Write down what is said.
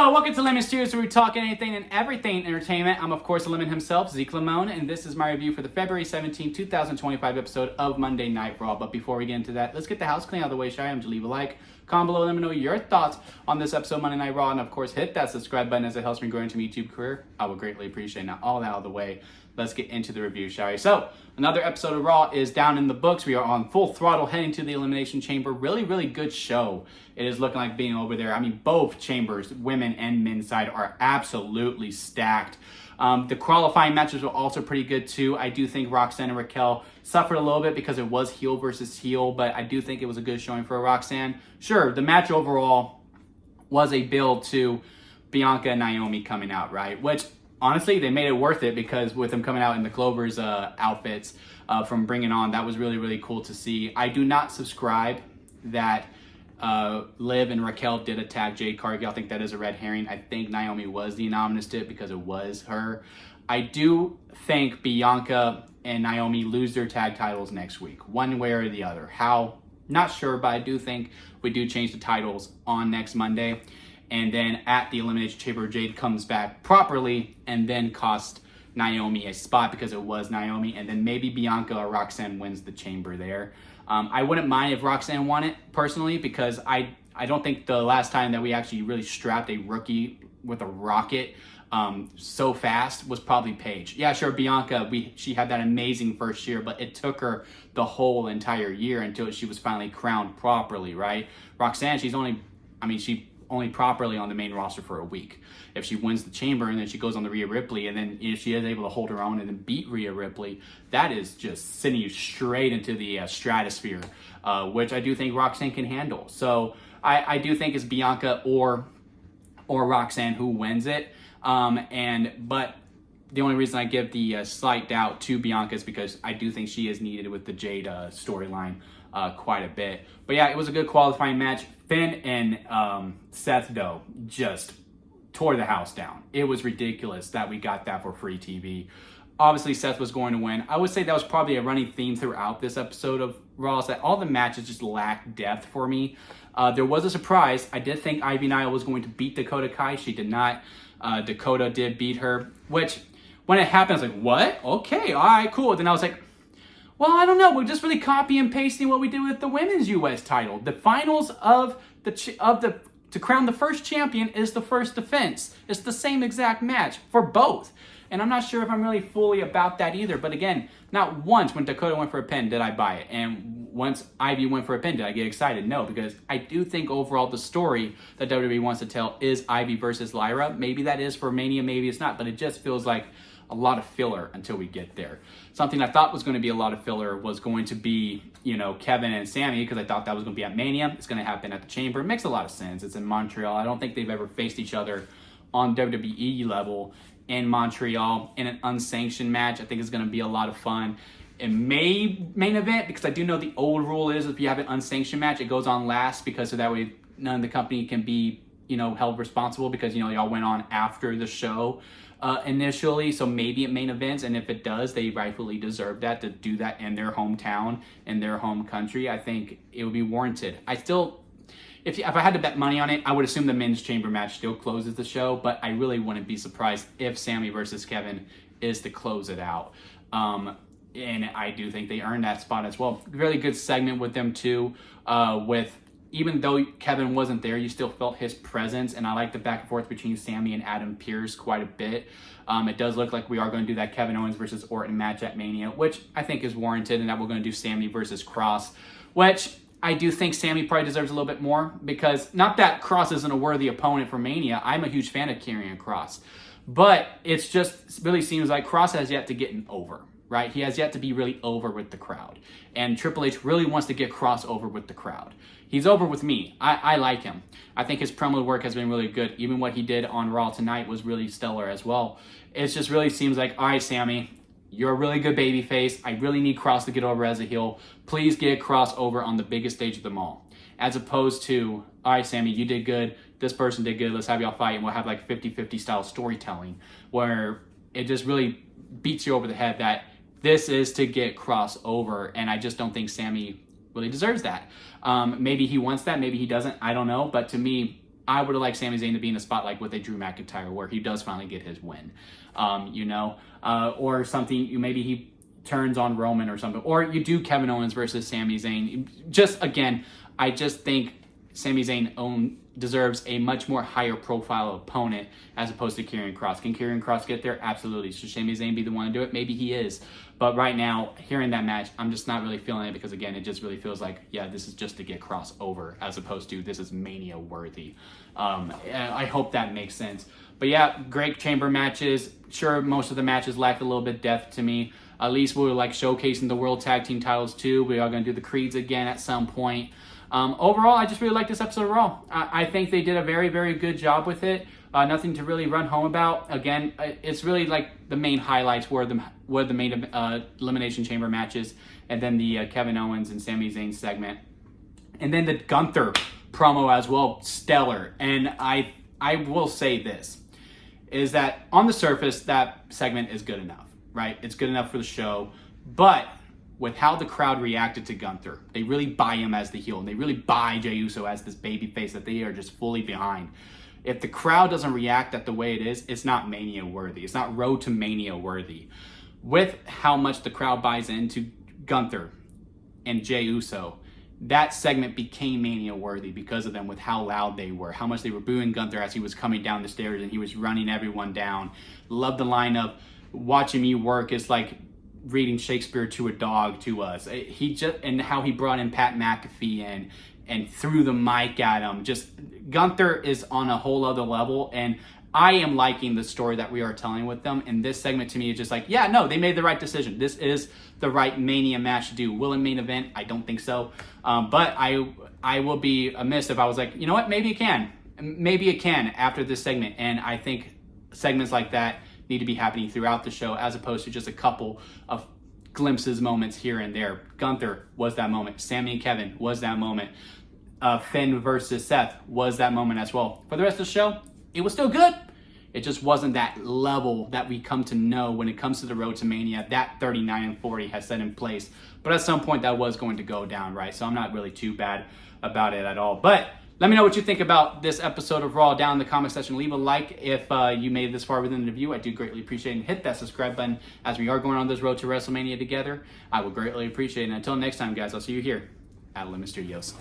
Yo, welcome to Lemon Studios, where we talk anything and everything entertainment. I'm, of course, the Lemon himself, Zeke Lamone, and this is my review for the February 17, 2025 episode of Monday Night Raw. But before we get into that, let's get the house clean out of the way, shall I? Leave a like, comment below, let me know your thoughts on this episode of Monday Night Raw, and of course, hit that subscribe button as it helps me grow into my YouTube career. I would greatly appreciate it. Now, all that out of the way, let's get into the review, shall we? So, another episode of Raw is down in the books. We are on full throttle heading to the Elimination Chamber. Really good show. It is looking like being over there. I mean, both chambers, women and men's side, are absolutely stacked. The qualifying matches were also pretty good too. I do think Roxanne and Raquel suffered a little bit because it was heel versus heel, but I do think it was a good showing for Roxanne. Sure, the match overall was a build to Bianca and Naomi coming out, right? Which, honestly, they made it worth it because with them coming out in the Clover's outfits from Bring It On, that was really cool to see. I do not subscribe that Liv and Raquel did attack Jade Cargill. I think that is a red herring. I think Naomi was the anomalous tip because it was her. I do think Bianca and Naomi lose their tag titles next week, one way or the other. How? Not sure, but I do think we do change the titles on next Monday. And then at the Elimination Chamber, Jade comes back properly and then cost Naomi a spot because it was Naomi. And then maybe Bianca or Roxanne wins the chamber there. I wouldn't mind if Roxanne won it personally because I don't think the last time that we actually really strapped a rookie with a rocket so fast was probably Paige. Yeah, sure, Bianca, she had that amazing first year, but it took her the whole entire year until she was finally crowned properly, right? Roxanne, she only properly on the main roster for a week. If she wins the chamber and then she goes on the Rhea Ripley, and then if she is able to hold her own and then beat Rhea Ripley, that is just sending you straight into the stratosphere, which I do think Roxanne can handle. So I do think it's Bianca or Roxanne who wins it. But the only reason I give the slight doubt to Bianca is because I do think she is needed with the Jade storyline quite a bit. But yeah, it was a good qualifying match. Finn and Seth, though, just tore the house down. It was ridiculous that we got that for free TV. Obviously, Seth was going to win. I would say that was probably a running theme throughout this episode of Raw, is that all the matches just lacked depth for me. There was a surprise. I did think Ivy Nile was going to beat Dakota Kai. She did not. Dakota did beat her, which when it happened, I was like, what? Okay, all right, cool. Then I was like, well, I don't know. We're just really copy and pasting what we did with the women's U.S. title. The finals to crown the first champion is the first defense. It's the same exact match for both. And I'm not sure if I'm really fully about that either. But again, not once when Dakota went for a pin did I buy it. And once Ivy went for a pin, did I get excited? No, because I do think overall the story that WWE wants to tell is Ivy versus Lyra. Maybe that is for Mania, maybe it's not. But it just feels like a lot of filler until we get there. Something I thought was going to be a lot of filler was going to be, Kevin and Sami, because I thought that was going to be at Mania. It's going to happen at the Chamber. It makes a lot of sense. It's in Montreal. I don't think they've ever faced each other on WWE level in Montreal in an unsanctioned match. I think it's going to be a lot of fun. It may main event, because I do know the old rule is if you have an unsanctioned match, it goes on last, because so that way none of the company can be, held responsible, because, y'all went on after the show initially. So maybe it main events, and if it does, they rightfully deserve that, to do that in their hometown, in their home country. I think it would be warranted. If I had to bet money on it, I would assume the men's chamber match still closes the show, but I really wouldn't be surprised if Sami versus Kevin is to close it out. And I do think they earned that spot as well. Really good segment with them too, even though Kevin wasn't there, you still felt his presence, and I like the back and forth between Sami and Adam Pearce quite a bit. It does look like we are going to do that Kevin Owens versus Orton match at Mania, which I think is warranted, and that we're going to do Sami versus Cross, which I do think Sami probably deserves a little bit more, because not that Cross isn't a worthy opponent for Mania. I'm a huge fan of Karrion Kross, but it really seems like Cross has yet to get over. Right? He has yet to be really over with the crowd. And Triple H really wants to get Cross over with the crowd. He's over with me. I like him. I think his promo work has been really good. Even what he did on Raw tonight was really stellar as well. It just really seems like, all right, Sami, you're a really good babyface. I really need Cross to get over as a heel. Please get Cross over on the biggest stage of them all. As opposed to, all right, Sami, you did good. This person did good. Let's have y'all fight. And we'll have like 50-50 style storytelling where it just really beats you over the head that this is to get Cross over, and I just don't think Sami really deserves that. Maybe he wants that, maybe he doesn't, I don't know. But to me, I would have liked Sami Zayn to be in a spot like with a Drew McIntyre where he does finally get his win, or something. Maybe he turns on Roman or something, or you do Kevin Owens versus Sami Zayn. Just again, I just think Sami Zayn deserves a much more higher profile opponent as opposed to Karrion Kross. Can Karrion Kross get there? Absolutely. Should Sami Zayn be the one to do it? Maybe he is. But right now, hearing that match, I'm just not really feeling it because, again, it just really feels like, yeah, this is just to get Kross over as opposed to this is Mania worthy. I hope that makes sense. But yeah, great chamber matches. Sure, most of the matches lack a little bit of depth to me. At least we're like showcasing the World Tag Team titles too. We are going to do the Creeds again at some point. Overall, I just really like this episode of Raw. I think they did a very, very good job with it. Nothing to really run home about. Again, it's really like the main highlights were the main Elimination Chamber matches, and then the Kevin Owens and Sami Zayn segment, and then the Gunther promo as well. Stellar. And I will say this, is that on the surface, that segment is good enough, right? It's good enough for the show, but with how the crowd reacted to Gunther, they really buy him as the heel, and they really buy Jey Uso as this babyface that they are just fully behind. If the crowd doesn't react that the way it is, it's not Mania worthy. It's not Road to Mania worthy. With how much the crowd buys into Gunther and Jey Uso, that segment became Mania worthy because of them, with how loud they were, how much they were booing Gunther as he was coming down the stairs and he was running everyone down. Love the line of, watching me work is like reading Shakespeare to a dog to us. And how he brought in Pat McAfee in and threw the mic at him. Just Gunther is on a whole other level, and I am liking the story that we are telling with them. And this segment to me is just like, yeah, no, they made the right decision. This is the right Mania match to do. Will it main event? I don't think so. But I will be amiss if I was like, you know what, maybe it can. Maybe it can after this segment. And I think segments like that need to be happening throughout the show as opposed to just a couple of glimpses, moments here and there. Gunther was that moment. Sami and Kevin was that moment. Finn versus Seth was that moment as well. For the rest of the show, it was still good. It just wasn't that level that we come to know when it comes to the Road to Mania. That 39 and 40 has set in place. But at some point, that was going to go down, right? So I'm not really too bad about it at all. But let me know what you think about this episode of Raw down in the comment section. Leave a like if you made it this far within the review. I do greatly appreciate it. And hit that subscribe button as we are going on this road to WrestleMania together. I will greatly appreciate it. And until next time, guys, I'll see you here at Limit Studios.